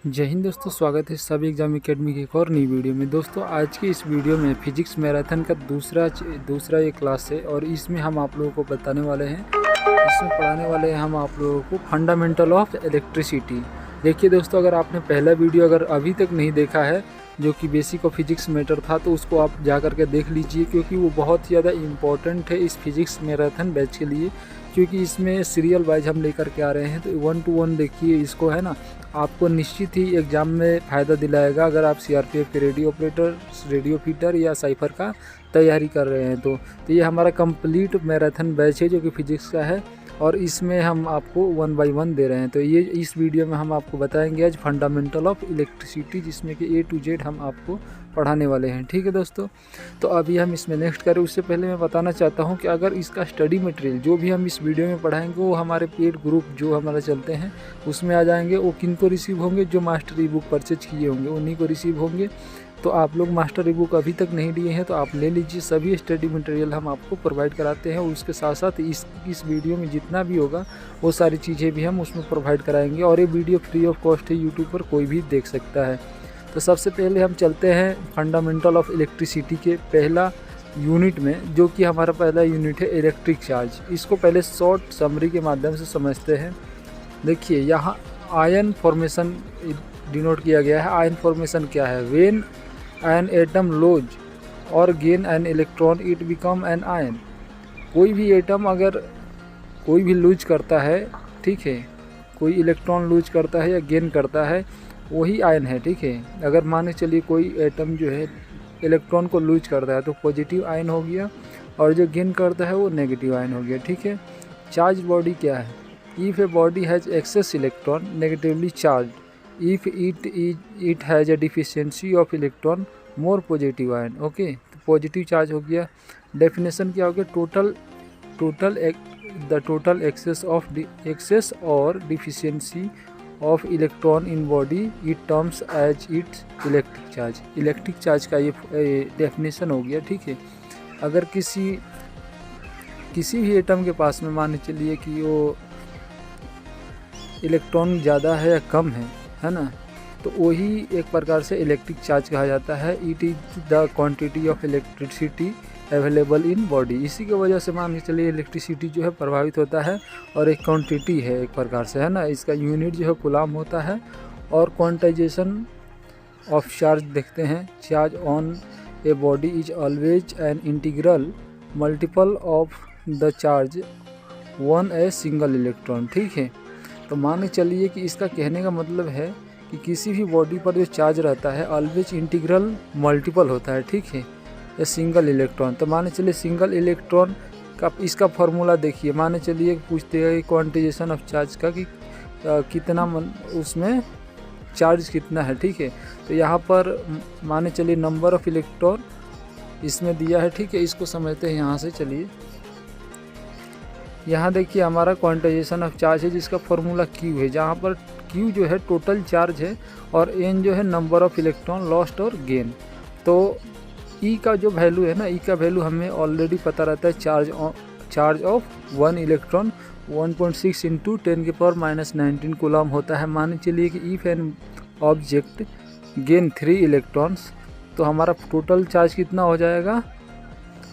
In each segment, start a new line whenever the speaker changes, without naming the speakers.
जय हिंद दोस्तों, स्वागत है सभी एग्जाम एकेडमी की एक और नई वीडियो में। दोस्तों आज की इस वीडियो में फिजिक्स मैराथन का दूसरा ये क्लास है और इसमें हम आप लोगों को बताने वाले हैं, इसमें पढ़ाने वाले हैं हम आप लोगों को फंडामेंटल ऑफ इलेक्ट्रिसिटी। देखिए दोस्तों, अगर आपने पहला वीडियो अगर अभी तक नहीं देखा है जो कि बेसिक ऑफ फिजिक्स मैटर था, तो उसको आप जा कर के देख लीजिए, क्योंकि वो बहुत ज़्यादा इम्पोर्टेंट है इस फिजिक्स मैराथन बैच के लिए, क्योंकि इसमें सीरियल वाइज हम लेकर के आ रहे हैं। तो 1 to 1 देखिए इसको, है ना, आपको निश्चित ही एग्ज़ाम में फ़ायदा दिलाएगा अगर आप सीआरपीएफ के रेडियो ऑपरेटर, रेडियो फीटर या साइफर का तैयारी कर रहे हैं। तो ये हमारा कंप्लीट मैराथन बैच है जो कि फिजिक्स का है और इसमें हम आपको 1 by 1 दे रहे हैं। तो ये इस वीडियो में हम आपको बताएंगे आज फंडामेंटल ऑफ इलेक्ट्रिसिटी, जिसमें कि A to Z हम आपको पढ़ाने वाले हैं। ठीक है दोस्तों, तो अभी हम इसमें नेक्स्ट करें उससे पहले मैं बताना चाहता हूं कि अगर इसका स्टडी मटेरियल जो भी हम इस वीडियो में पढ़ाएंगे वो हमारे पेड ग्रुप जो हमारा चलते हैं उसमें आ जाएंगे। वो किन को रिसीव होंगे? जो मास्टर ई बुक परचेज किए होंगे उन्हीं को रिसीव होंगे। तो आप लोग मास्टर ई बुक अभी तक नहीं लिए हैं तो आप ले लीजिए। सभी स्टडी मटेरियल हम आपको प्रोवाइड कराते हैं और उसके साथ साथ इस वीडियो में जितना भी होगा वो सारी चीज़ें भी हम उसमें प्रोवाइड कराएंगे और ये वीडियो फ्री ऑफ कॉस्ट है, यूट्यूब पर कोई भी देख सकता है। तो सबसे पहले हम चलते हैं फंडामेंटल ऑफ इलेक्ट्रिसिटी के पहला यूनिट में, जो कि हमारा पहला यूनिट है इलेक्ट्रिक चार्ज। इसको पहले शॉर्ट समरी के माध्यम से समझते हैं। देखिए यहाँ आयन फॉर्मेशन डिनोट किया गया है। आयन फॉर्मेशन क्या है? व्हेन एन एटम लूज और gain an electron it become an ion. कोई भी एटम अगर कोई भी लूज करता है, ठीक है, कोई इलेक्ट्रॉन लूज करता है या गेन करता है, वही आयन है। ठीक है, अगर माने चलिए कोई एटम जो है इलेक्ट्रॉन को लूज करता है तो पॉजिटिव आयन हो गया और जो गेन करता है वो नेगेटिव आयन हो गया। ठीक है, चार्ज बॉडी क्या है? If a body has excess electron negatively charge, if it has a deficiency of electron more positive ion. Okay, तो पॉजिटिव चार्ज हो गया। डेफिनेशन क्या हो गया? टोटल एक्सेस और deficiency of electron in body it terms as its electric charge. Electric charge का ये definition हो गया। ठीक है, अगर किसी भी एटम के पास में मान चलिए कि वो इलेक्ट्रॉन ज़्यादा है या कम है ना, तो वही एक प्रकार से इलेक्ट्रिक चार्ज कहा जाता है। It is the quantity of electricity available in body. इसी की वजह से मान के चलिए इलेक्ट्रिसिटी जो है प्रभावित होता है और एक क्वांटिटी है एक प्रकार से, है ना। इसका यूनिट जो है कूलाम होता है। और क्वांटाइजेशन ऑफ चार्ज देखते हैं। Charge on a body is always an integral multiple of the charge one a single electron. ठीक है, तो मान के चलिए कि इसका कहने का मतलब है कि किसी भी बॉडी पर जो चार्ज रहता है ऑलवेज इंटीग्रल मल्टीपल होता है। ठीक है, या सिंगल इलेक्ट्रॉन। तो माने चलिए सिंगल इलेक्ट्रॉन का इसका फॉर्मूला देखिए। माने चलिए पूछते हैं क्वांटाइजेशन ऑफ चार्ज का कि कितना उसमें चार्ज कितना है। ठीक है, तो यहाँ पर माने चलिए नंबर ऑफ इलेक्ट्रॉन इसमें दिया है। ठीक है, इसको समझते हैं यहाँ से। चलिए यहाँ देखिए हमारा क्वांटाइजेशन ऑफ चार्ज है जिसका फॉर्मूला Q है, जहाँ पर Q जो है टोटल चार्ज है और N जो है नंबर ऑफ इलेक्ट्रॉन लॉस्ट और गेन। तो E का जो वैल्यू है ना, E का वैल्यू हमें ऑलरेडी पता रहता है। Charge of 1 electron 1.6 into 10⁻⁻19 coulomb होता है। मान चलिए कि if an object gain 3 electrons, तो हमारा टोटल चार्ज कितना हो जाएगा?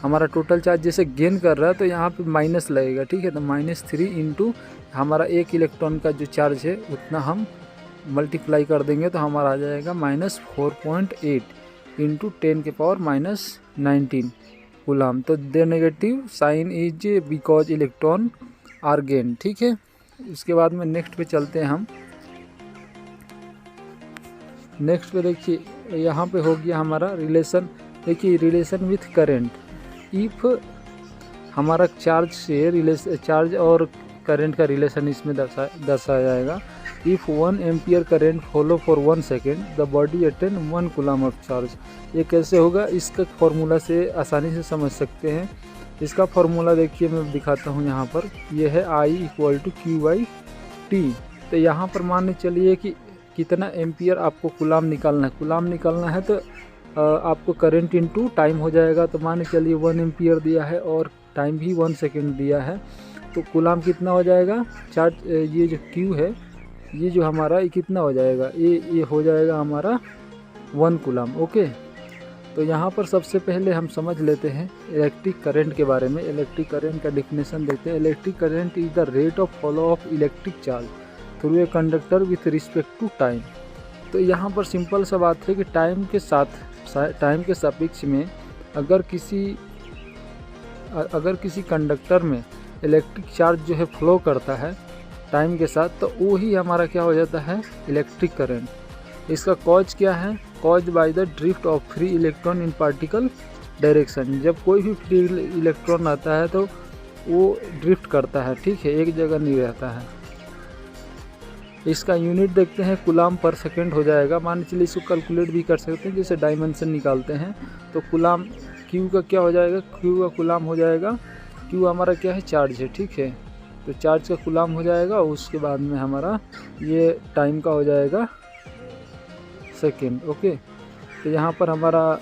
हमारा टोटल चार्ज जैसे गेन कर रहा है तो यहाँ पे माइनस लगेगा। ठीक है, तो -3 इंटू हमारा 1 इलेक्ट्रॉन का जो चार्ज है उतना हम मल्टीप्लाई कर देंगे तो हमारा आ जाएगा -4.8 इंटू 10⁻⁻19 कूलम। तो the negative sign is because electron are gain. ठीक है, उसके बाद में नेक्स्ट पे चलते हैं हम। नेक्स्ट पे देखिए यहाँ पे हो गया हमारा रिलेशन। देखिए रिलेशन विथ करेंट। इफ़ हमारा चार्ज और करंट का रिलेशन इसमें दर्शाया जाएगा। If 1 ampere current follow for 1 second the body attain 1 coulomb of charge. ये कैसे होगा? इसका फॉर्मूला से आसानी से समझ सकते हैं। इसका फॉर्मूला देखिए मैं दिखाता हूँ यहाँ पर। ये है I = Q/T। तो यहाँ पर मान चलिए कि कितना एम्पियर आपको कूलम निकालना है। कूलम निकालना है तो आपको करंट इनटू टाइम हो जाएगा। तो मान चलिए 1 एम्पियर दिया है और टाइम भी 1 सेकेंड दिया है, तो कूलम कितना हो जाएगा? चार्ज ये जो Q है ये जो हमारा ये कितना हो जाएगा, ये हो जाएगा हमारा 1 कूलम। ओके, तो यहाँ पर सबसे पहले हम समझ लेते हैं इलेक्ट्रिक करंट के बारे में। इलेक्ट्रिक करंट का डिफिनेशन देखते हैं। Electric current is the rate of flow of electric charge through a conductor with respect to time. तो यहाँ पर सिंपल सा बात है कि टाइम के सापेक्ष में अगर किसी कंडक्टर में इलेक्ट्रिक चार्ज जो है फ्लो करता है टाइम के साथ, तो वो ही हमारा क्या हो जाता है, इलेक्ट्रिक करंट। इसका कॉज क्या है, cause by the drift of free electron in particle direction. जब कोई भी फ्री इलेक्ट्रॉन आता है तो वो ड्रिफ्ट करता है, ठीक है, एक जगह नहीं रहता है। इसका यूनिट देखते हैं, कूलम पर सेकेंड हो जाएगा। मान चलिए इसको कैलकुलेट भी कर सकते हैं, जैसे डायमेंशन निकालते हैं तो कूलम क्यू का क्या हो जाएगा, क्यू का कूलम हो जाएगा। क्यू हमारा क्या है, चार्ज है, ठीक है, तो चार्ज का कूलम हो जाएगा। उसके बाद में हमारा ये टाइम का हो जाएगा सेकेंड। ओके, तो यहाँ पर हमारा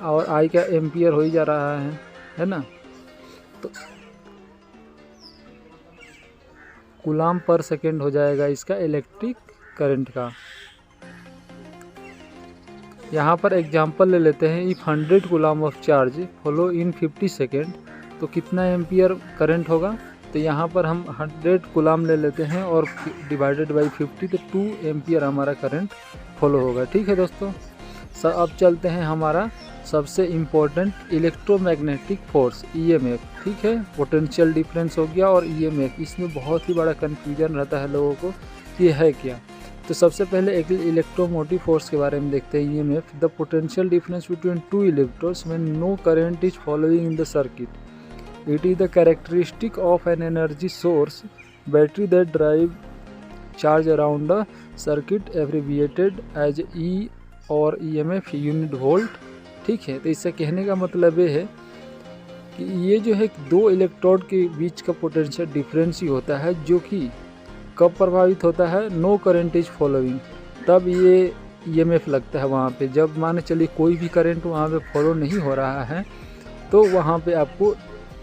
और आई का एम्पियर हो ही जा रहा है ना। तो कूलम पर सेकेंड हो जाएगा इसका इलेक्ट्रिक करंट का। यहाँ पर एग्जांपल ले लेते हैं। If 100 coulomb of charge follow in 50 second, तो कितना एम्पियर करंट होगा। तो यहाँ पर हम 100 कूलम ले लेते हैं और डिवाइडेड बाई 50, तो 2 एम्पियर हमारा करंट फॉलो होगा। ठीक है दोस्तों, अब चलते हैं हमारा सबसे इम्पोर्टेंट इलेक्ट्रोमैग्नेटिक फोर्स EMF। ठीक है, पोटेंशियल डिफरेंस हो गया और EMF, इसमें बहुत ही बड़ा कन्फ्यूजन रहता है लोगों को कि है क्या। तो सबसे पहले एक इलेक्ट्रोमोटिव फोर्स के बारे में देखते हैं। EMF the potential difference between 2 electrodes when no current is following in the circuit. It is the characteristic of an energy source battery that drive charge around the circuit abbreviated as E और EMF unit volt. ठीक है, तो इससे कहने का मतलब ये है कि ये जो है 2 इलेक्ट्रोड के बीच का पोटेंशियल डिफरेंस ही होता है, जो कि कब प्रभावित होता है, नो करंट इज फॉलोइंग, तब ये EMF लगता है वहाँ पे। जब मान चलिए कोई भी करंट वहाँ पे फॉलो नहीं हो रहा है तो वहाँ पे आपको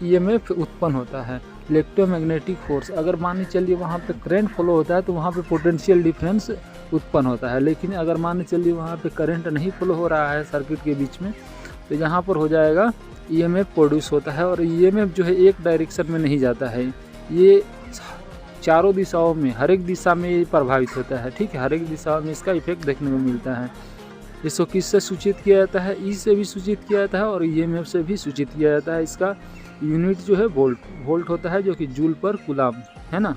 EMF उत्पन्न होता है, इलेक्ट्रोमैग्नेटिक फोर्स। अगर मान चलिए वहाँ पे करंट फॉलो होता है तो वहाँ पे पोटेंशियल डिफरेंस उत्पन्न होता है। लेकिन अगर मान चलिए वहाँ पे करंट नहीं फॉलो हो रहा है सर्किट के बीच में, तो यहाँ पर हो जाएगा EMF प्रोड्यूस होता है। और EMF जो है एक डायरेक्शन में नहीं जाता है, ये चारों दिशाओं में, हर एक दिशा में ये प्रभावित होता है। ठीक है, हर एक दिशा में इसका इफेक्ट देखने को मिलता है। इसको किससे सूचित किया जाता है, E से भी सूचित किया जाता है और EMF से भी सूचित किया जाता है। इसका यूनिट जो है वोल्ट होता है, जो कि जूल पर कूलम है ना।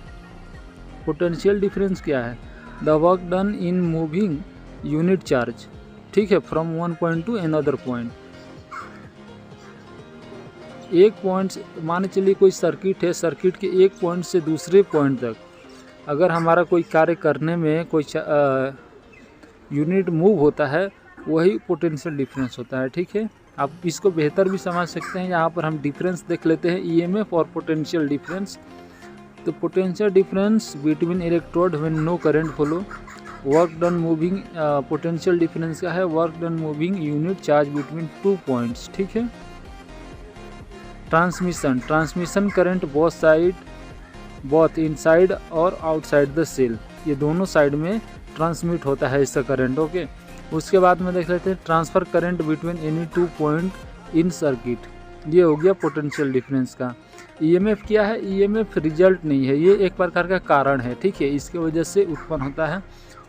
पोटेंशियल डिफरेंस क्या है, the work done in moving unit charge, ठीक है, from one point two another point. एक पॉइंट, मान चलिए कोई सर्किट है, सर्किट के एक पॉइंट से दूसरे पॉइंट तक अगर हमारा कोई कार्य करने में कोई यूनिट मूव होता है, वही पोटेंशियल डिफरेंस होता है। ठीक है, आप इसको बेहतर भी समझ सकते हैं। यहाँ पर हम डिफरेंस देख लेते हैं, EMF और पोटेंशियल डिफरेंस। तो potential difference between electrode when no current follow, work done moving, potential difference का है work done moving unit charge between 2 points. ठीक है, ट्रांसमिशन करंट बोथ इनसाइड और आउटसाइड द सेल, ये दोनों साइड में ट्रांसमिट होता है इसका करंट। ओके, उसके बाद में देख लेते हैं transfer current between any 2 point in circuit, ये हो गया पोटेंशियल डिफरेंस का। EMF क्या है, EMF रिजल्ट नहीं है, ये एक प्रकार का कारण है। ठीक है, इसके वजह से उत्पन्न होता है।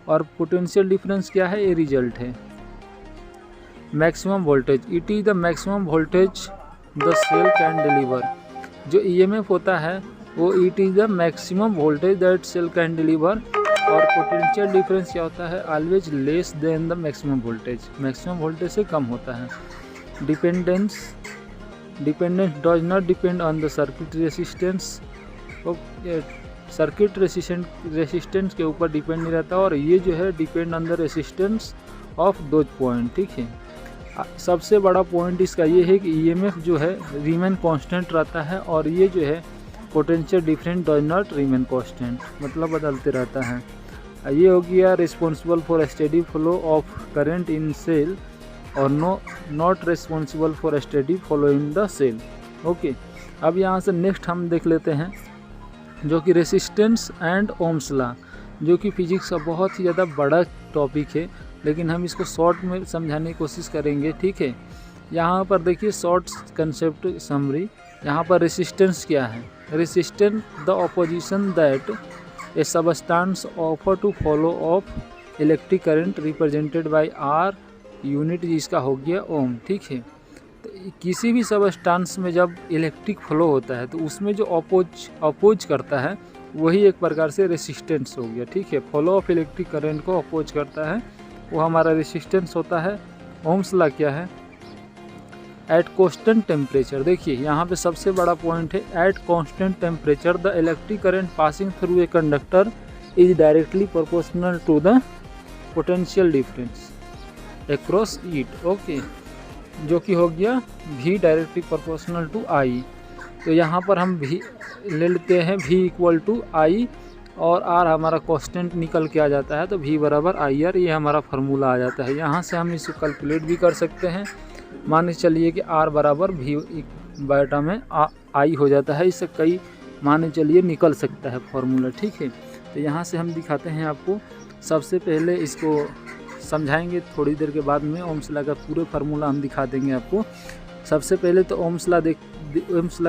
और पोटेंशियल डिफरेंस क्या है, ये रिजल्ट है। Maximum voltage, it is the maximum voltage the cell can deliver. जो EMF होता है वो it is the maximum voltage that cell can deliver. और पोटेंशियल डिफरेंस क्या होता है, always less than the maximum voltage, maximum voltage से कम होता है। Dependence does not depend on the circuit resistance, circuit resistance के ऊपर डिपेंड नहीं रहता। और ये जो है depend on the resistance of दो पॉइंट। ठीक है, सबसे बड़ा पॉइंट इसका ये है कि EMF जो है रिमेन कांस्टेंट रहता है, और ये जो है potential difference does not remain constant, मतलब बदलते रहता है। ये हो गया responsible for steady flow of current in cell और not responsible for steady flow in the cell. Okay, अब यहाँ से नेक्स्ट हम देख लेते हैं जो कि रेसिस्टेंस एंड ओम्स लॉ, जो कि फिजिक्स का बहुत ही ज़्यादा बड़ा टॉपिक है, लेकिन हम इसको शॉर्ट में समझाने की कोशिश करेंगे। ठीक है, यहाँ पर देखिए शॉर्ट कंसेप्ट समरी। यहाँ पर रेसिस्टेंस क्या है? Resistance the opposition that a substance offer to follow of electric current represented by R unit, जिसका हो गया ओम। ठीक है, तो किसी भी सबस्टांस में जब इलेक्ट्रिक फ्लो होता है तो उसमें जो अपोज करता है वही एक प्रकार से रेसिस्टेंस हो गया। ठीक है, फ्लो ऑफ इलेक्ट्रिक करंट को अपोज करता है वो हमारा रेसिस्टेंस होता है। ओम्स लॉ क्या है? एट कांस्टेंट टेम्परेचर, देखिए यहाँ पे सबसे बड़ा पॉइंट है, at constant temperature the electric current passing through a conductor is directly proportional to the potential difference across it. Okay, जो कि हो गया V directly proportional to I। तो यहाँ पर हम V ले लेते हैं, V इक्वल टू I और R हमारा कांस्टेंट निकल के आ जाता है, तो V बराबर IR, ये हमारा फार्मूला आ जाता है। यहाँ से हम इसको कैलकुलेट भी कर सकते हैं। मान के चलिए कि R बराबर V बायोटा में I हो जाता है। इससे कई मान के चलिए निकल सकता है फार्मूला। ठीक है, तो यहाँ से हम दिखाते हैं आपको। सबसे पहले इसको समझाएंगे, थोड़ी देर के बाद में ओम्स लॉ का पूरे फार्मूला हम दिखा देंगे आपको। सबसे पहले तो ओम्स लॉ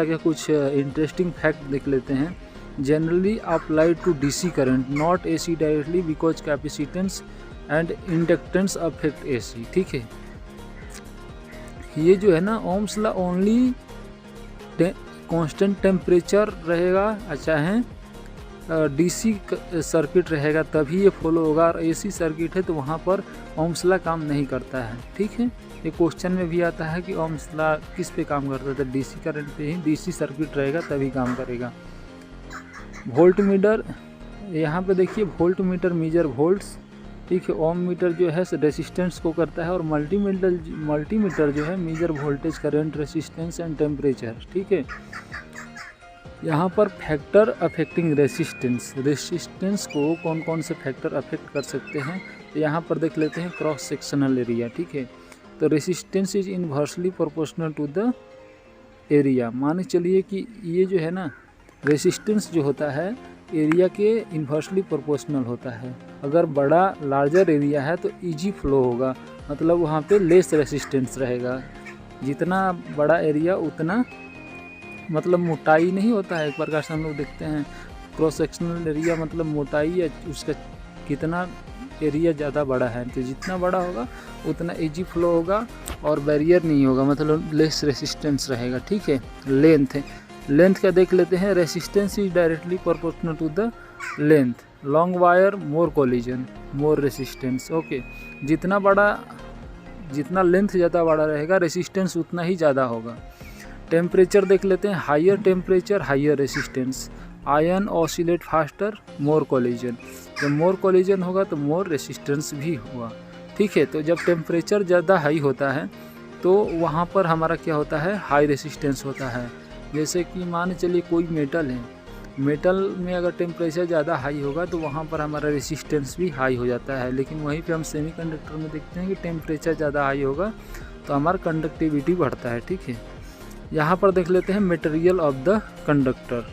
के कुछ इंटरेस्टिंग फैक्ट देख लेते हैं। Generally applied to DC current not AC directly because capacitance and inductance affect AC। ठीक है, ये जो है ना Ohm's law only constant temperature रहेगा, चाहे DC सर्किट रहेगा तभी ये फॉलो होगा, और AC सर्किट है तो वहाँ पर ओम्स लॉ काम नहीं करता है। ठीक है, ये क्वेश्चन में भी आता है कि ओम्स लॉ किस पे काम करता है, तो DC करंट पे ही, DC सर्किट रहेगा तभी काम करेगा। वोल्ट मीटर, यहाँ पे देखिए वोल्ट मीटर मीजर वोल्ट्स। ठीक है, ओम मीटर जो है रेसिस्टेंस को करता है, और मल्टीमीटर जो है measure voltage, current, resistance and temperature. ठीक है, यहाँ पर फैक्टर अफेक्टिंग रेसिस्टेंस को कौन कौन से फैक्टर अफेक्ट कर सकते हैं, तो यहाँ पर देख लेते हैं क्रॉस सेक्शनल एरिया। ठीक है, तो resistance is inversely proportional to the area. मान चलिए कि ये जो है ना रेसिस्टेंस जो होता है एरिया के इन्वर्सली प्रोपोर्शनल होता है। अगर बड़ा लार्जर एरिया है तो इजी फ्लो होगा, मतलब वहाँ पे लेस रेसिस्टेंस रहेगा। जितना बड़ा एरिया उतना मतलब मोटाई नहीं होता है, एक प्रकार से हम लोग देखते हैं क्रॉस सेक्शनल एरिया मतलब मोटाई या उसका कितना एरिया ज़्यादा बड़ा है, तो जितना बड़ा होगा उतना इजी फ्लो होगा और बैरियर नहीं होगा, मतलब लेस रेसिस्टेंस रहेगा। ठीक है, लेंथ का देख लेते हैं। Resistance is directly proportional to the length. Long wire more collision more resistance. Okay, जितना लेंथ ज़्यादा बड़ा रहेगा रेसिस्टेंस उतना ही ज़्यादा होगा। टेम्परेचर देख लेते हैं। Higher temperature higher resistance. Ion oscillate faster more collision. जब मोर कोलिजन होगा तो मोर रेसिस्टेंस भी होगा। ठीक है, तो जब टेम्परेचर ज़्यादा हाई होता है तो वहाँ पर हमारा क्या होता है, हाई रेसिस्टेंस होता है। जैसे कि मान चलिए कोई मेटल है, मेटल में अगर टेम्परेचर ज़्यादा हाई होगा तो वहाँ पर हमारा रेसिस्टेंस भी हाई हो जाता है। लेकिन वहीं पे हम सेमीकंडक्टर में देखते हैं कि टेम्परेचर ज़्यादा हाई होगा तो हमारा कंडक्टिविटी बढ़ता है। ठीक है, यहाँ पर देख लेते हैं मटेरियल ऑफ द कंडक्टर।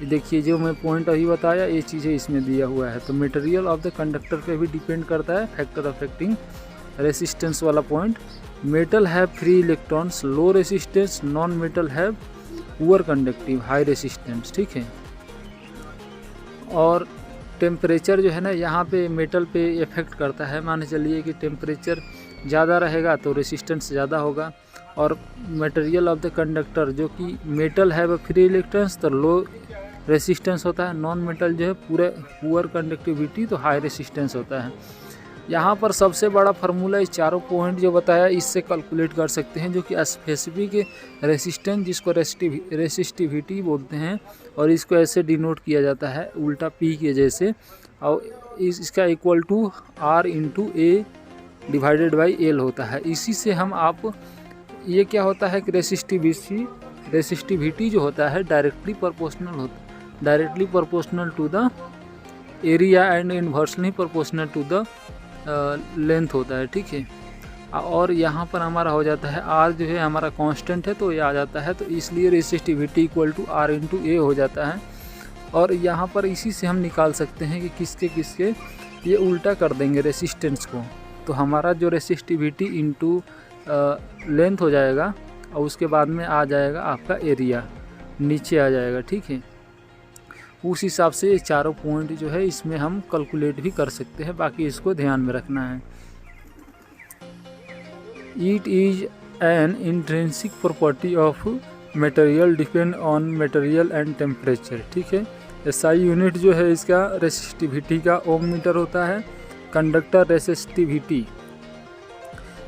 देखिए जो मैं पॉइंट अभी बताया ये चीज़ें इसमें दिया हुआ है, तो मटेरियल ऑफ द कंडक्टर पे भी डिपेंड करता है फैक्टर अफेक्टिंग रेसिस्टेंस वाला point. Metal have free electrons low resistance, non metal have poor conductive high resistance. ठीक है, और टेम्परेचर जो है ना यहाँ पे मेटल पे इफेक्ट करता है। मान चलिए कि टेम्परेचर ज़्यादा रहेगा तो रेसिस्टेंस ज़्यादा होगा, और मटेरियल ऑफ द कंडक्टर जो कि मेटल है वो फ्री इलेक्ट्रॉन्स तो लो रेसिस्टेंस होता है, नॉन मेटल जो है पुअर कंडक्टिविटी तो हाई रेसिस्टेंस होता है। यहाँ पर सबसे बड़ा फार्मूला इस चारों पॉइंट जो बताया इससे कैलकुलेट कर सकते हैं, जो कि स्पेसिफिक रेसिस्टेंस जिसको रेसिस्टिविटी बोलते हैं, और इसको ऐसे डिनोट किया जाता है उल्टा पी के जैसे, और इसका equal to R into A divided by L होता है। इसी से हम आप ये क्या होता है कि रेसिस्टिविटी जो होता है directly proportional to the area and inversely proportional to the length होता है। ठीक है, और यहाँ पर हमारा हो जाता है R जो है हमारा कांस्टेंट है तो ये आ जाता है, तो इसलिए resistivity equal to R into A हो जाता है। और यहाँ पर इसी से हम निकाल सकते हैं कि किसके किसके ये उल्टा कर देंगे रेसिस्टेंस को, तो हमारा जो रेसिस्टिविटी इनटू लेंथ हो जाएगा और उसके बाद में आ जाएगा आपका एरिया नीचे आ जाएगा। ठीक है, उस हिसाब से ये चारों पॉइंट जो है इसमें हम कैलकुलेट भी कर सकते हैं, बाकी इसको ध्यान में रखना है। It is an intrinsic property of material depend on material and temperature. ठीक है, एसआई यूनिट जो है इसका रेसिस्टिविटी का ओम मीटर होता है। कंडक्टर रेसिस्टिविटी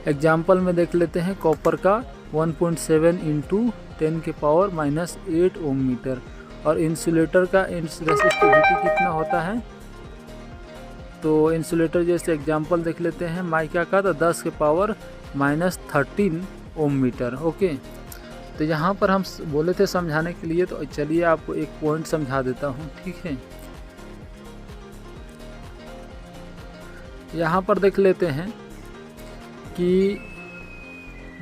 एग्जाम्पल में देख लेते हैं, कॉपर का 1.7 इंटू 10⁻⁻8 ओम मीटर, और इंसुलेटर का रेसिस्टिविटी कितना होता है, तो इंसुलेटर जैसे एग्जाम्पल देख लेते हैं, माइका का तो 10⁻13 ओम मीटर। ओके, तो यहाँ पर हम बोले थे समझाने के लिए, तो चलिए आपको एक पॉइंट समझा देता हूँ। ठीक है, यहाँ पर देख लेते हैं कि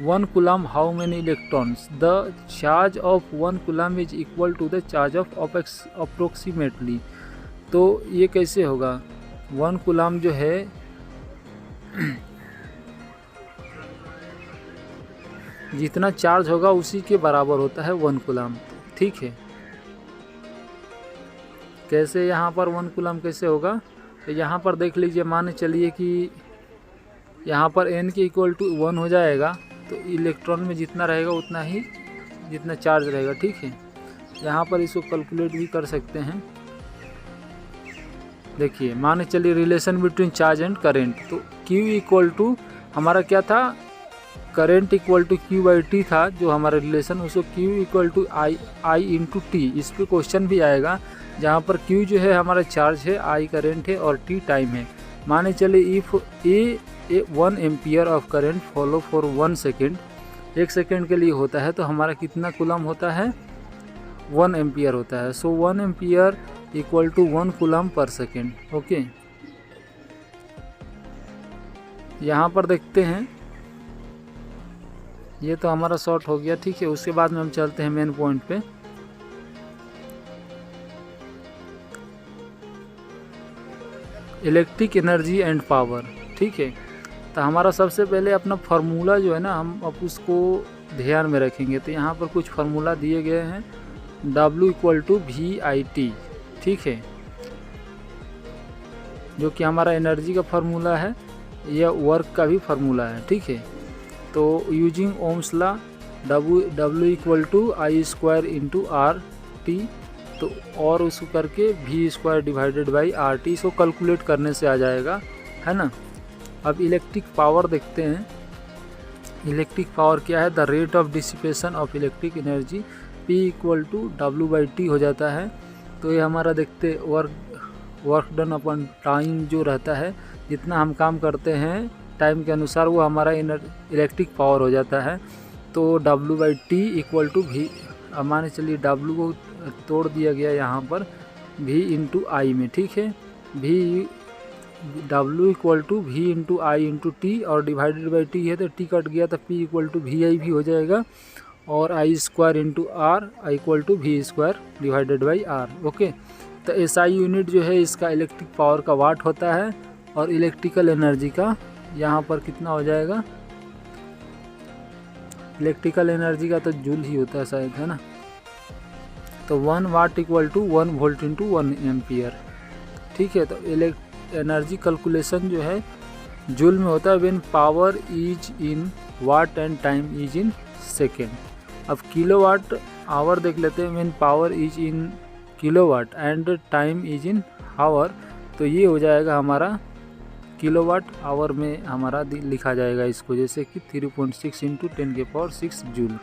1 coulomb how many electrons, the charge of 1 coulomb is equal to the charge of approximately. तो ये कैसे होगा, 1 कूलम जो है जितना चार्ज होगा उसी के बराबर होता है 1 कूलम। ठीक है, कैसे यहाँ पर 1 कूलम कैसे होगा, तो यहाँ पर देख लीजिए, मान चलिए कि यहाँ पर n के इक्वल टू 1 हो जाएगा, तो इलेक्ट्रॉन में जितना रहेगा उतना ही जितना चार्ज रहेगा। ठीक है, यहाँ पर इसको कैलकुलेट भी कर सकते हैं। देखिए, मान चलिए relation between charge and current, तो Q इक्वल टू हमारा क्या था, करेंट इक्वल टू Q/T था जो हमारा रिलेशन, उसको Q equal to I into T. इस पर क्वेश्चन भी आएगा जहाँ पर Q जो है हमारा चार्ज है, I करेंट है और T टाइम है। माने चलिए if A 1 ampere of current follow for 1 second, 1 second के लिए होता है, तो हमारा कितना कूलम होता है, 1 एम्पियर होता है। So 1 ampere equal to 1 coulomb per second. Okay, यहाँ पर देखते हैं, ये तो हमारा शॉर्ट हो गया। ठीक है, उसके बाद में हम चलते हैं मेन पॉइंट पे। Electric energy and power. ठीक है, तो हमारा सबसे पहले अपना फार्मूला जो है ना, हम अब उसको ध्यान में रखेंगे। तो यहाँ पर कुछ फार्मूला दिए गए हैं, W इक्वल टू VIT। ठीक है, जो कि हमारा एनर्जी का फार्मूला है, यह वर्क का भी फार्मूला है। ठीक है, तो using Ohm's law W equal to I² into RT, तो और उसको करके V² डिवाइडेड बाई RT, इसको कैलकुलेट करने से आ जाएगा, है ना। अब इलेक्ट्रिक पावर देखते हैं। इलेक्ट्रिक पावर क्या है, the rate of dissipation of electric energy P equal to W/T हो जाता है। तो ये हमारा देखते वर्क डन अपॉन टाइम जो रहता है, जितना हम काम करते हैं टाइम के अनुसार, वो हमारा इलेक्ट्रिक पावर हो जाता है। तो W/T इक्वल टू V, माने चलिए W को तोड़ दिया गया यहाँ पर V इंटू I में। ठीक है, W equal to V into I into T, और डिवाइडेड बाई T है तो T कट गया, तो P इक्वल टू VI भी हो जाएगा, और I² into R equal to V² divided by R। Okay, तो SI यूनिट जो है इसका इलेक्ट्रिक पावर का वाट होता है, और इलेक्ट्रिकल एनर्जी का यहाँ पर कितना हो जाएगा, इलेक्ट्रिकल एनर्जी का तो जूल ही होता है शायद, है ना। तो 1 watt equal to 1 volt into 1 ampere. ठीक है, तो एनर्जी कैलकुलेशन जो है जूल में होता है, when power is in watt and time is in second. अब किलोवाट आवर देख लेते हैं, when power is in kilowatt and time is in hour, तो ये हो जाएगा हमारा किलोवाट आवर में हमारा लिखा जाएगा इसको, जैसे कि 3.6 इंटू 10⁶ जूल।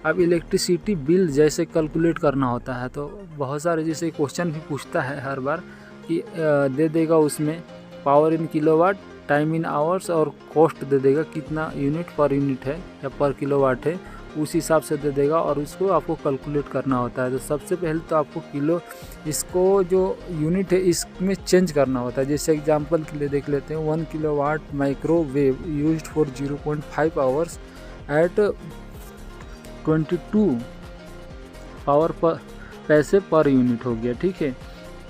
अब इलेक्ट्रिसिटी बिल जैसे कैलकुलेट करना होता है, तो बहुत सारे जैसे क्वेश्चन भी पूछता है हर बार कि दे देगा उसमें power in kilowatt, time in hours, और कॉस्ट दे देगा कितना यूनिट पर यूनिट है या पर किलोवाट है, उस हिसाब से दे देगा, और उसको आपको कैलकुलेट करना होता है। तो सबसे पहले तो आपको इसको जो यूनिट है इसमें चेंज करना होता है। जैसे एग्जांपल के लिए देख लेते हैं, 1 kilowatt microwave used for 0.5 hours at 22 power पर पैसे पर यूनिट हो गया, ठीक है।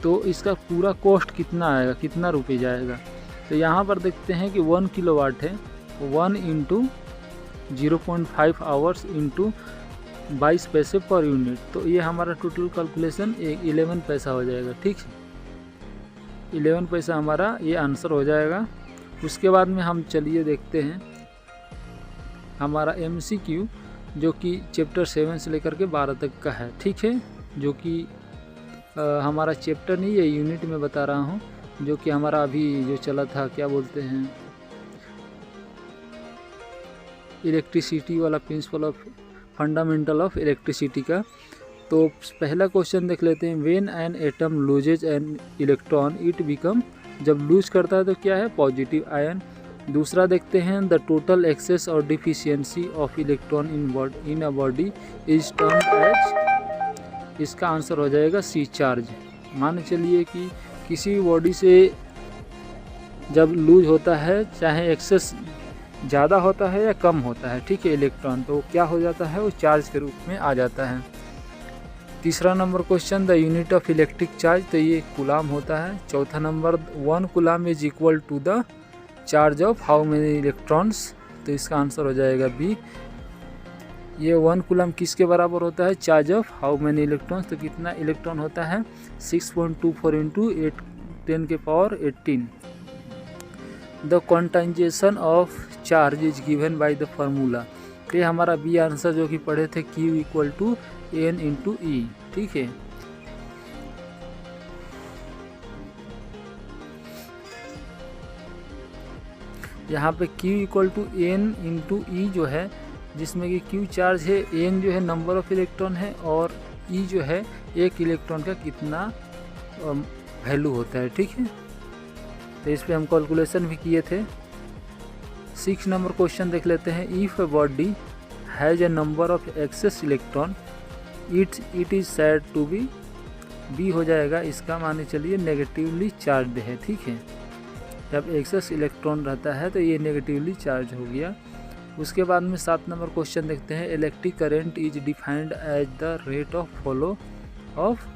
तो इसका पूरा कॉस्ट कितना आएगा, कितना रुपये जाएगा। तो यहाँ पर देखते हैं कि 1 किलोवाट है, 1 इंटू 0.5 आवर्स इंटू 22 पैसे पर यूनिट। तो ये हमारा टोटल कैलकुलेशन 11 पैसा हो जाएगा, ठीक है। 11 पैसा हमारा ये आंसर हो जाएगा। उसके बाद में हम चलिए देखते हैं हमारा MCQ, जो कि चैप्टर 7 से लेकर के 12 तक का है, ठीक है। जो कि हमारा चैप्टर नहीं है, यूनिट में बता रहा हूँ, जो कि हमारा अभी जो चला था, क्या बोलते हैं, इलेक्ट्रिसिटी वाला, principle of fundamental of electricity का। तो पहला क्वेश्चन देख लेते हैं। When an atom loses an electron it become, जब लूज करता है तो क्या है, पॉजिटिव आयन। दूसरा देखते हैं, द टोटल एक्सेस और deficiency of electron in a body is termed as, इसका आंसर हो जाएगा सी, चार्ज। मान चलिए कि किसी भी बॉडी से जब लूज होता है, चाहे एक्सेस ज़्यादा होता है या कम होता है, ठीक है, इलेक्ट्रॉन, तो क्या हो जाता है, वो चार्ज के रूप में आ जाता है। तीसरा नंबर question, the unit of electric charge, तो ये कूलाम होता है। चौथा नंबर, 1 coulomb is equal to the charge of how many electrons, तो इसका आंसर हो जाएगा बी। ये 1 कूलाम किसके बराबर होता है, charge of how many electrons, तो कितना इलेक्ट्रॉन होता है, 6.24 into 10⁻18। The quantization of charge is given by the formula, ये हमारा बी आंसर जो कि पढ़े थे, Q equal to N into E, ठीक है। यहाँ पे Q equal to N into E जो है, जिसमें कि Q चार्ज है, N जो है नंबर ऑफ इलेक्ट्रॉन है, और E जो है एक इलेक्ट्रॉन का कितना वैल्यू होता है, ठीक है। तो इस पर हम कैलकुलेशन भी किए थे। 6 नंबर क्वेश्चन देख लेते हैं। If a body has a number of excess electron it is said to be हो जाएगा, इसका माने चलिए नेगेटिवली चार्ज है, ठीक है। जब एक्सेस इलेक्ट्रॉन रहता है तो ये नेगेटिवली चार्ज हो गया। उसके बाद में 7 नंबर क्वेश्चन देखते हैं। Electric current is defined as the rate of flow of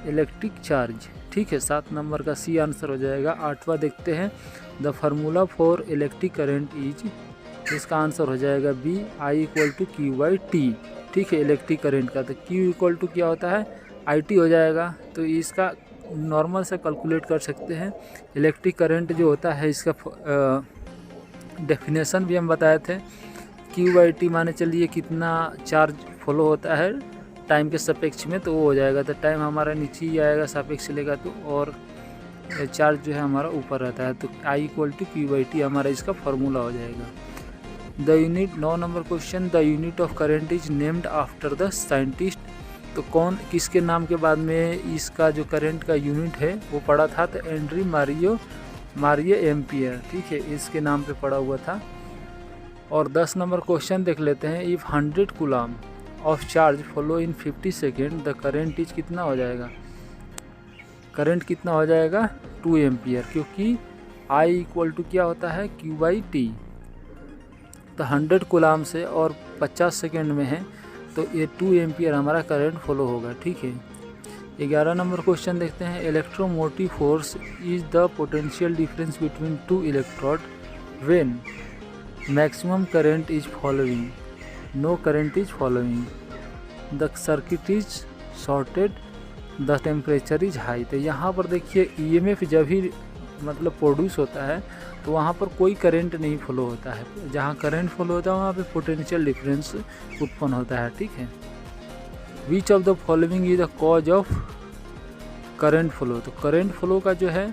electric charge, ठीक है। 7 नंबर का सी आंसर हो जाएगा। 8वां देखते हैं। The formula for electric current is, इसका आंसर हो जाएगा B, I equal to Q/T, ठीक है, इलेक्ट्रिक करंट का। तो Q इक्वल टू क्या होता है, IT हो जाएगा। तो इसका नॉर्मल से कैलकुलेट कर सकते हैं। इलेक्ट्रिक करंट जो होता है, इसका डेफिनेशन भी हम बताए थे। Q/T माने चलिए कितना चार्ज फ्लो होता है टाइम के सापेक्ष में, तो वो हो जाएगा। तो टाइम हमारा नीचे ही आएगा सापेक्ष लेगा तो, और चार्ज जो है हमारा ऊपर रहता है। तो I इक्वल टू Q/T हमारा इसका फार्मूला हो जाएगा। The unit, 9 number question, the unit of current is named after the scientist, तो कौन किसके नाम के बाद में इसका जो करंट का यूनिट है वो पड़ा था, तो एंड्री मारियो एम्पियर, ठीक है, इसके नाम पे पड़ा हुआ था। और 10 नंबर क्वेश्चन देख लेते हैं। If 100 coulomb of charge flow in 50 second the current is, कितना हो जाएगा, करंट कितना हो जाएगा, 2 एम्पियर, क्योंकि I इक्वल टू क्या होता है, Q/T। तो 100 कूलाम से और 50 सेकेंड में है, तो ये 2 एम्पियर हमारा करंट फ्लो होगा, ठीक है। 11 नंबर क्वेश्चन देखते हैं। Electromotive force is the potential difference between 2 electrode when maximum current is following, no current is following, the circuit is shorted, the temperature is high. तो यहाँ पर देखिए EMF जब भी मतलब प्रोड्यूस होता है तो वहाँ पर कोई करंट नहीं फ्लो होता है। जहाँ करंट फ्लो होता है वहाँ पे पोटेंशियल डिफरेंस उत्पन्न होता है, ठीक है। Which of the following is the cause of current flow, तो करंट फ्लो का जो है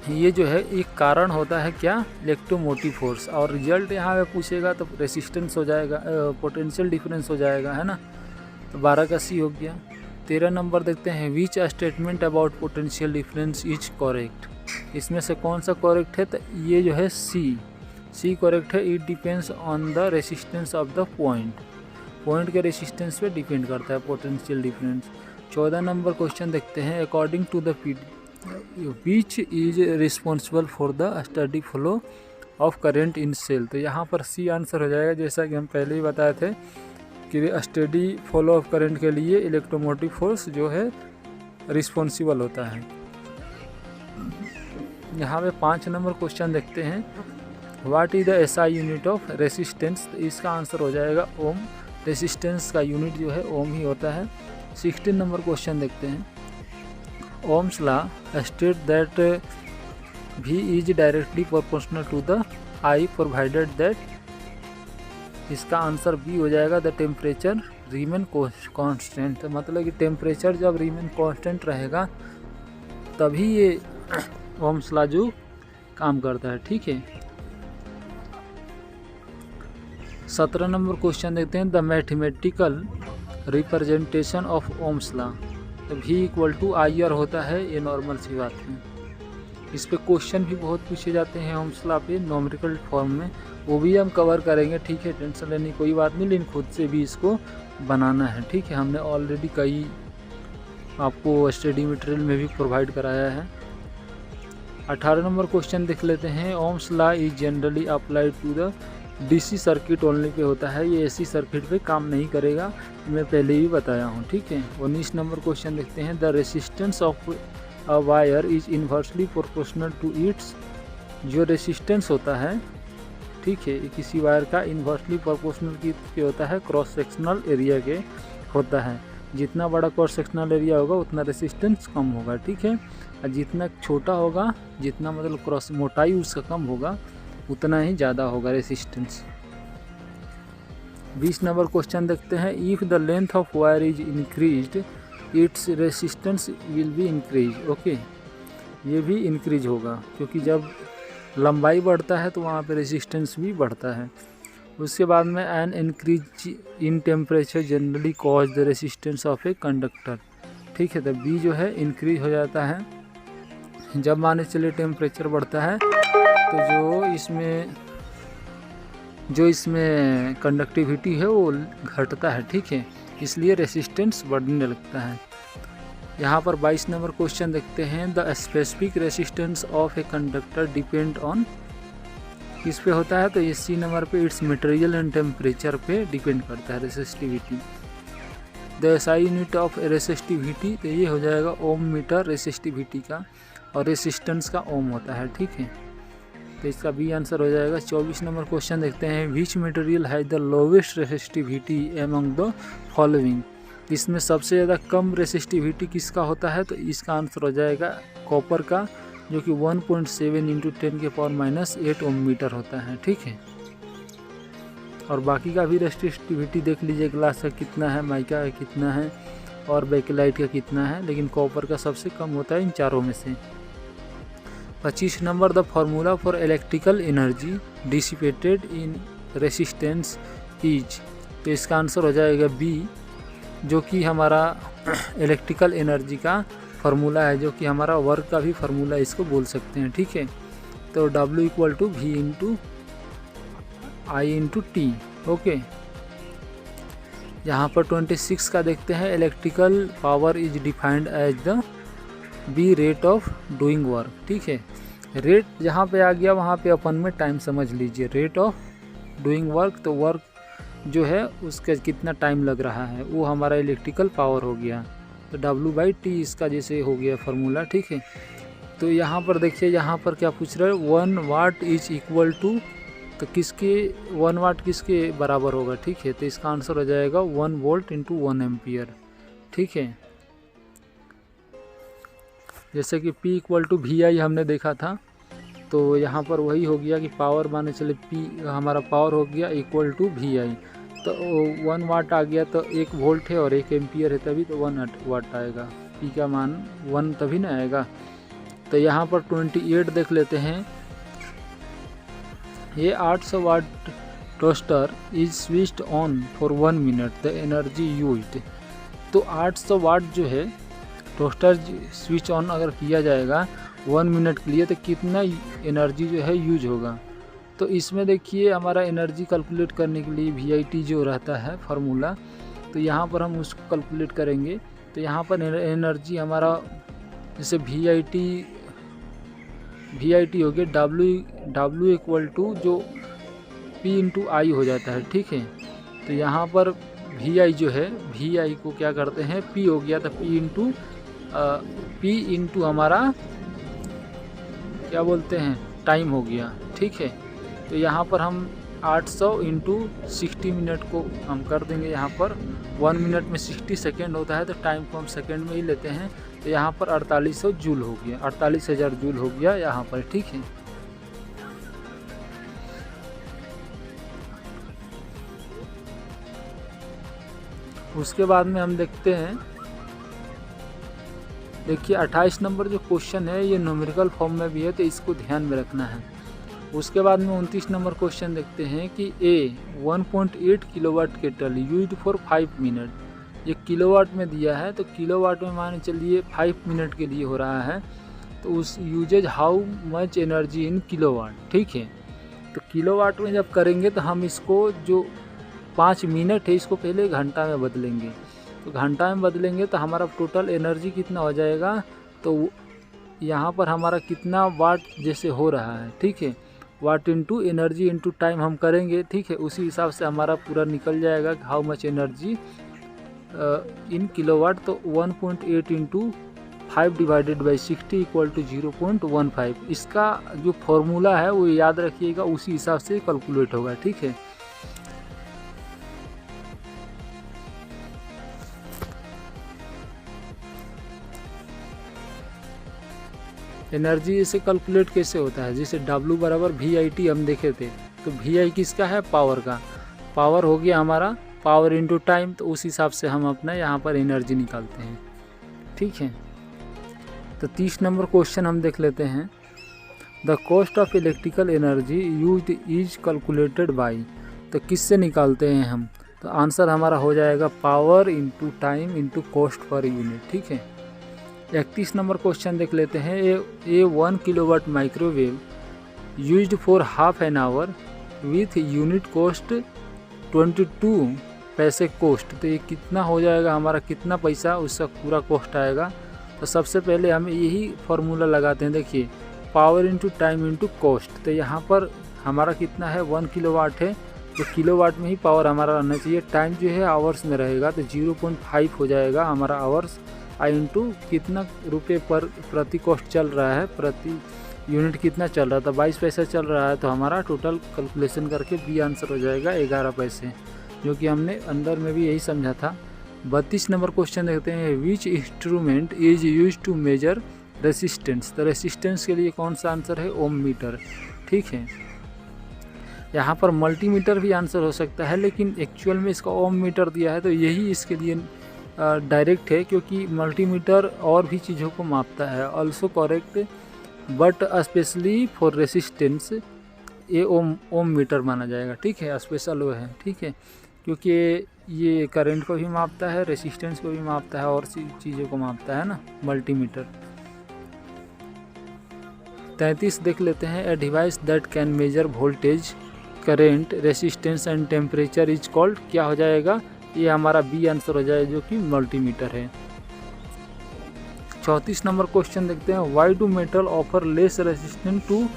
ये जो है एक कारण होता है क्या, इलेक्ट्रोमोटिव फोर्स। और रिजल्ट यहाँ पे पूछेगा तो रेसिस्टेंस हो जाएगा, पोटेंशियल डिफरेंस हो जाएगा, है ना। तो 12 का सी हो गया। 13 नंबर देखते हैं। Which statement about potential difference is correct, इसमें से कौन सा करेक्ट है, तो ये जो है सी करेक्ट है। It depends on the resistance of the point के रेसिस्टेंस पे डिपेंड करता है पोटेंशियल डिफरेंस। 14 नंबर क्वेश्चन देखते हैं। According to the which is responsible for the study flow of current in cell, तो यहाँ पर सी आंसर हो जाएगा। जैसा कि हम पहले ही बताए थे कि स्टेडी फ्लो ऑफ करंट के लिए इलेक्ट्रोमोटिव फोर्स जो है रिस्पॉन्सिबल होता है। यहाँ पे 5 नंबर क्वेश्चन देखते हैं, what is the SI unit of resistance. इसका आंसर हो जाएगा ओम। रेसिस्टेंस का यूनिट जो है ओम ही होता है। 16 नंबर क्वेश्चन देखते हैं, Ohm's law state that V is directly proportional to the I provided that. इसका आंसर बी हो जाएगा, द टेम्परेचर रीमेन कांस्टेंट। मतलब कि टेम्परेचर जब रीमेन कांस्टेंट रहेगा तभी ये ओम्स लॉ जो काम करता है, ठीक है। 17 नंबर क्वेश्चन देखते हैं, the mathematical representation of Ohm's law. तो V इक्वल टू IR होता है, ये नॉर्मल सी बात है। इस पे क्वेश्चन भी बहुत पूछे जाते हैं ओम्स लॉ पे न्यूमेरिकल फॉर्म में, वो भी हम कवर करेंगे, ठीक है। टेंशन लेने की कोई बात नहीं, लेकिन खुद से भी इसको बनाना है, ठीक है। हमने ऑलरेडी कई आपको स्टडी मटेरियल में भी प्रोवाइड कराया है। 18 नंबर क्वेश्चन देख लेते हैं, Ohm's law is generally applied to the DC circuit only पे होता है, ये AC सर्किट पे काम नहीं करेगा, मैं पहले ही बताया हूँ, ठीक है। 19 नंबर क्वेश्चन देखते हैं, the resistance of a wire is inversely proportional to its. जो रेसिस्टेंस होता है, ठीक है, किसी वायर का इन्वर्सली प्रोपोर्शनल की होता है क्रॉस सेक्शनल एरिया के होता है। जितना बड़ा क्रॉस सेक्शनल एरिया होगा उतना रेसिस्टेंस कम होगा, ठीक है। और जितना छोटा होगा, जितना मतलब क्रॉस मोटाई उसका कम होगा, उतना ही ज़्यादा होगा रेसिस्टेंस। 20 नंबर क्वेश्चन देखते हैं, if the length of wire is increased it's resistance will be increase. Okay, ये भी इंक्रीज होगा क्योंकि जब लंबाई बढ़ता है तो वहाँ पे रेसिस्टेंस भी बढ़ता है। उसके बाद में an increase in temperature generally cause the resistance of a conductor, ठीक है। तो बी जो है इंक्रीज हो जाता है जब मान चलिए टेम्परेचर बढ़ता है, तो जो इसमें कंडक्टिविटी है वो घटता है, ठीक है, इसलिए रेसिस्टेंस बढ़ने लगता है। यहाँ पर 22 नंबर क्वेश्चन देखते हैं, the specific resistance of a conductor depend on. किस पे होता है, तो ये सी नंबर पे इट्स मटेरियल एंड टेम्परेचर पे डिपेंड करता है resistivity. The SI unit of resistivity, तो ये हो जाएगा ओम मीटर रेसिस्टिविटी का, और रेसिस्टेंस का ओम होता है, ठीक है। तो इसका बी आंसर हो जाएगा। 24 नंबर क्वेश्चन देखते हैं, which material has the lowest resistivity among the following. इसमें सबसे ज़्यादा कम रेसिस्टिविटी किसका होता है, तो इसका आंसर हो जाएगा कॉपर का, जो कि 1.7 × 10⁻⁸ ओम मीटर होता है, ठीक है। और बाकी का भी रेसिस्टिविटी देख लीजिए, ग्लास का कितना है, माइका का कितना है, और बैकलाइट का कितना है, लेकिन कॉपर का सबसे कम होता है इन चारों में से। 25 number, the formula for electrical energy dissipated in resistance is. तो इसका आंसर हो जाएगा बी, जो कि हमारा इलेक्ट्रिकल एनर्जी का फार्मूला है, जो कि हमारा वर्क का भी फार्मूला इसको बोल सकते हैं, ठीक है। तो W equal to V into I into T. Okay, यहाँ पर 26 का देखते हैं, electrical power is defined as the B rate of doing work, ठीक है। रेट जहाँ पे आ गया वहाँ पे अपन में टाइम समझ लीजिए, रेट ऑफ डूइंग वर्क, तो वर्क जो है उसका कितना टाइम लग रहा है वो हमारा इलेक्ट्रिकल पावर हो गया। तो W/T इसका जैसे हो गया फार्मूला, ठीक है। तो यहाँ पर देखिए, यहाँ पर क्या पूछ रहे हैं, 1 वाट इज इक्वल टू, तो किसके 1 वाट किसके बराबर होगा, ठीक है। तो इसका आंसर हो जाएगा 1 वोल्ट इंटू 1 एम्पियर, ठीक है। जैसे कि P इक्वल टू VI हमने देखा था, तो यहाँ पर वही हो गया कि पावर माने चले P हमारा पावर हो गया इक्वल टू VI। तो 1 वाट आ गया, तो 1 वोल्ट है और 1 एम्पियर है, तभी तो 1 वाट आएगा। P का मान 1 तभी ना आएगा। तो यहाँ पर 28 देख लेते हैं, ये 800 watt toaster is switched on for 1 minute, the energy used. तो 800 वाट जो है टोस्टर स्विच ऑन अगर किया जाएगा 1 मिनट के लिए, तो कितना एनर्जी जो है यूज होगा। तो इसमें देखिए हमारा एनर्जी कैलकुलेट करने के लिए VIT जो रहता है फार्मूला, तो यहाँ पर हम उसको कैलकुलेट करेंगे। तो यहाँ पर एनर्जी हमारा जैसे VIT हो गया W इक्वल टू जो P इंटू I हो जाता है, ठीक है। तो यहाँ पर VI जो है, VI को क्या करते हैं, P हो गया तो P इंटू हमारा क्या बोलते हैं, टाइम हो गया। ठीक है, तो यहाँ पर हम 800 इंटू 60 मिनट को हम कर देंगे। यहाँ पर 1 मिनट में 60 सेकेंड होता है, तो टाइम को हम सेकेंड में ही लेते हैं। तो यहाँ पर 4800 जूल हो गया, 48,000 जूल हो गया यहाँ पर। ठीक है, उसके बाद में हम देखते हैं, देखिए 28 नंबर जो क्वेश्चन है ये न्यूमेरिकल फॉर्म में भी है, तो इसको ध्यान में रखना है। उसके बाद में 29 नंबर क्वेश्चन देखते हैं कि 1.8 kilowatt kettle used for 5 minute. ये किलोवाट में दिया है, तो किलोवाट में मान चलिए 5 मिनट के लिए हो रहा है, तो उस uses how much energy in kilowatt. ठीक है, तो किलोवाट में जब करेंगे तो हम इसको जो 5 मिनट है इसको पहले घंटा में बदलेंगे। तो घंटा में बदलेंगे तो हमारा टोटल एनर्जी कितना हो जाएगा, तो यहाँ पर हमारा कितना वाट जैसे हो रहा है। ठीक है, वाट इंटू एनर्जी इंटू टाइम हम करेंगे। ठीक है, उसी हिसाब से हमारा पूरा निकल जाएगा how much energy in kilowatt. तो 1.8 into 5 divided by 60 equal to 0.15। इसका जो फॉर्मूला है वो याद रखिएगा, उसी हिसाब से कैलकुलेट होगा। ठीक है, एनर्जी से कैलकुलेट कैसे होता है, जैसे W बराबर VIT हम देखे थे, तो VI किसका है, पावर का। पावर हो गया हमारा पावर इंटू टाइम, तो उस हिसाब से हम अपना यहाँ पर एनर्जी निकालते हैं। ठीक है, तो 30 नंबर क्वेश्चन हम देख लेते हैं। The cost of electrical energy used is calculated by. तो किससे निकालते हैं हम, तो आंसर हमारा हो जाएगा power into time into cost per unit. ठीक है, 31 नंबर क्वेश्चन देख लेते हैं। ए 1 kilowatt microwave used for half an hour with unit cost 22 पैसे कॉस्ट। तो ये कितना हो जाएगा हमारा, कितना पैसा उसका पूरा कॉस्ट आएगा। तो सबसे पहले हम यही फार्मूला लगाते हैं। देखिए, power into time into cost. तो यहाँ पर हमारा कितना है, 1 किलोवाट है, तो किलोवाट में ही पावर हमारा रहना चाहिए। टाइम जो है आवर्स में रहेगा, तो 0.5 हो जाएगा हमारा आवर्स। आई इंटू कितना रुपये पर प्रति कॉस्ट चल रहा है, प्रति यूनिट कितना चल रहा था, 22 पैसा चल रहा है, तो हमारा टोटल कैलकुलेशन करके बी आंसर हो जाएगा 11 पैसे, जो कि हमने अंदर में भी यही समझा था। 32 नंबर क्वेश्चन देखते हैं। Which instrument is use to measure resistance. तो रेसिस्टेंस के लिए कौन सा आंसर है, ओम मीटर। ठीक है, यहाँ पर मल्टीमीटर भी आंसर हो सकता है, लेकिन एक्चुअल में इसका ओम मीटर दिया है, तो यही इसके लिए डायरेक्ट है, क्योंकि मल्टीमीटर और भी चीज़ों को मापता है। Also correct, but specially for resistance ये ओम मीटर माना जाएगा। ठीक है, स्पेशल वो है। ठीक है, क्योंकि ये करंट को भी मापता है, रेसिस्टेंस को भी मापता है, और चीज़ों को मापता है ना मल्टीमीटर। 33 देख लेते हैं। A device that can measure voltage, current, resistance and temperature is called. क्या हो जाएगा, ये हमारा बी आंसर हो जाएगा, जो कि मल्टीमीटर है। 34 नंबर क्वेश्चन देखते हैं। Why do metal offer less resistant to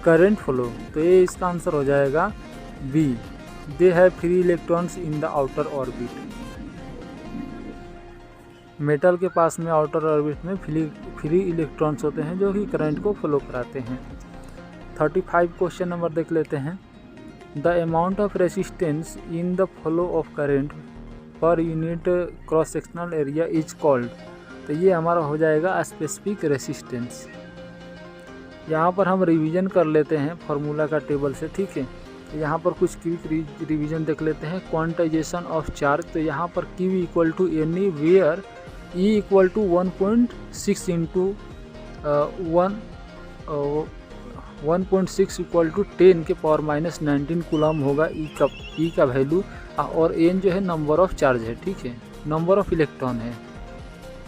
current flow. तो ये इसका आंसर हो जाएगा B, they have free electrons in the outer orbit. Metal के पास में आउटर ऑर्बिट में फ्री इलेक्ट्रॉन्स होते हैं, जो कि करंट को फ्लो कराते हैं। 35 क्वेश्चन नंबर देख लेते हैं। The amount of resistance in the flow of current per unit cross sectional area is called. तो ये हमारा हो जाएगा स्पेसिफिक रेसिस्टेंस। यहाँ पर हम रिवीजन कर लेते हैं फार्मूला का टेबल से। ठीक है, तो यहाँ पर कुछ क्विक रिवीजन देख लेते हैं। Quantization of charge. तो यहाँ पर Q equal to any where E equal to 1.6 into 1.6 equal to 10 के पावर माइनस 19 कूलम होगा ई का वैल्यू, और एन जो है नंबर ऑफ चार्ज है। ठीक है, नंबर ऑफ इलेक्ट्रॉन है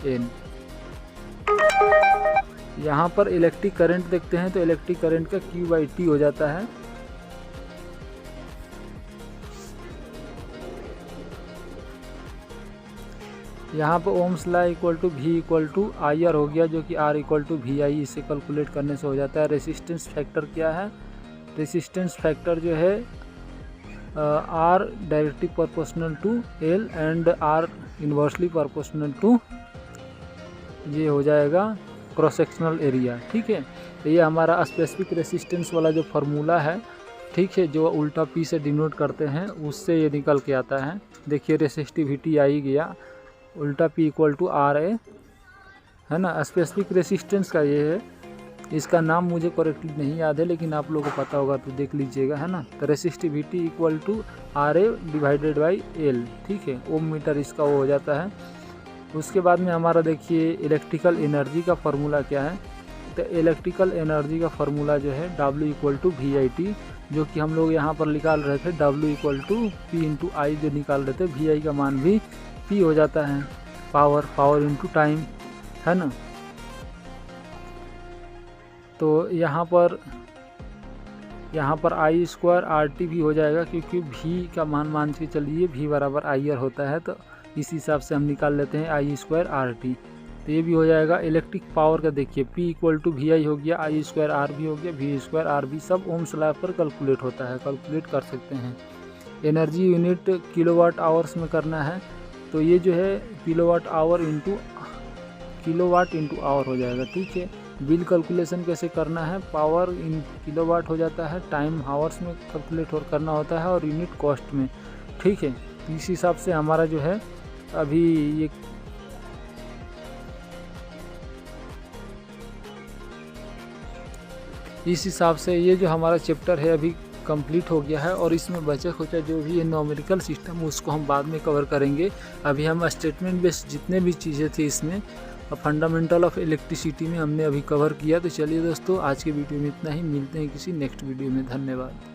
एन। यहाँ पर इलेक्ट्रिक करंट देखते हैं, तो इलेक्ट्रिक करंट का Q/T हो जाता है। यहाँ पर Ohm's law equal to V equal to IR हो गया, जो कि R इक्वल टू VI, इसे कैलकुलेट करने से हो जाता है। रेसिस्टेंस फैक्टर क्या है, रेसिस्टेंस फैक्टर जो है R directly proportional to L and R inversely proportional to, ये हो जाएगा क्रॉस सेक्शनल एरिया। ठीक है, तो ये हमारा स्पेसिफिक रेसिस्टेंस वाला जो फार्मूला है, ठीक है, जो उल्टा पी से डिनोट करते हैं उससे ये निकल के आता है। देखिए रेसिस्टिविटी आ ही गया, उल्टा पी इक्वल टू आर ए, है ना। स्पेसिफिक रेसिस्टेंस का ये है, इसका नाम मुझे करेक्टली नहीं याद है लेकिन आप लोगों को पता होगा तो देख लीजिएगा, है ना। तो resistivity equal to R A divided by L, ठीक है, ओम मीटर इसका वो हो जाता है। उसके बाद में हमारा देखिए इलेक्ट्रिकल एनर्जी का फार्मूला क्या है। तो इलेक्ट्रिकल एनर्जी का फार्मूला जो है W इक्वल टू VIT, जो कि हम लोग यहाँ पर निकाल रहे थे W equal to P into I जो निकाल रहे थे, VI का मान भी P हो जाता है, पावर इंटू टाइम, है ना। तो यहाँ पर I स्क्वायर RT भी हो जाएगा, क्योंकि V का मान के चलिए V बराबर IR होता है, तो इस हिसाब से हम निकाल लेते हैं I स्क्वायर RT। तो ये भी हो जाएगा। इलेक्ट्रिक पावर का देखिए P इक्वल टू VI हो गया, I स्क्वायर R भी हो गया, V स्क्वायर R भी, सब ओम्स लॉ पर कैलकुलेट होता है, कैलकुलेट कर सकते हैं। एनर्जी यूनिट किलोवाट आवर्स में करना है, तो ये जो है किलोवाट इंटू आवर हो जाएगा। ठीक है, बिल कैलकुलेशन कैसे करना है, पावर इन किलोवाट हो जाता है, टाइम हावर्स में कैलकुलेट करना होता है और यूनिट कॉस्ट में। ठीक है, इस हिसाब से हमारा जो है अभी ये इस हिसाब से ये जो हमारा चैप्टर है अभी कंप्लीट हो गया है, और इसमें बचा खुचा जो भी है न्यूमेरिकल सिस्टम उसको हम बाद में कवर करेंगे। अभी हम स्टेटमेंट बेस्ड जितने भी चीज़ें थी इसमें, फंडामेंटल ऑफ इलेक्ट्रिसिटी में हमने अभी कवर किया। तो चलिए दोस्तों, आज के वीडियो में इतना ही, मिलते हैं किसी नेक्स्ट वीडियो में। धन्यवाद।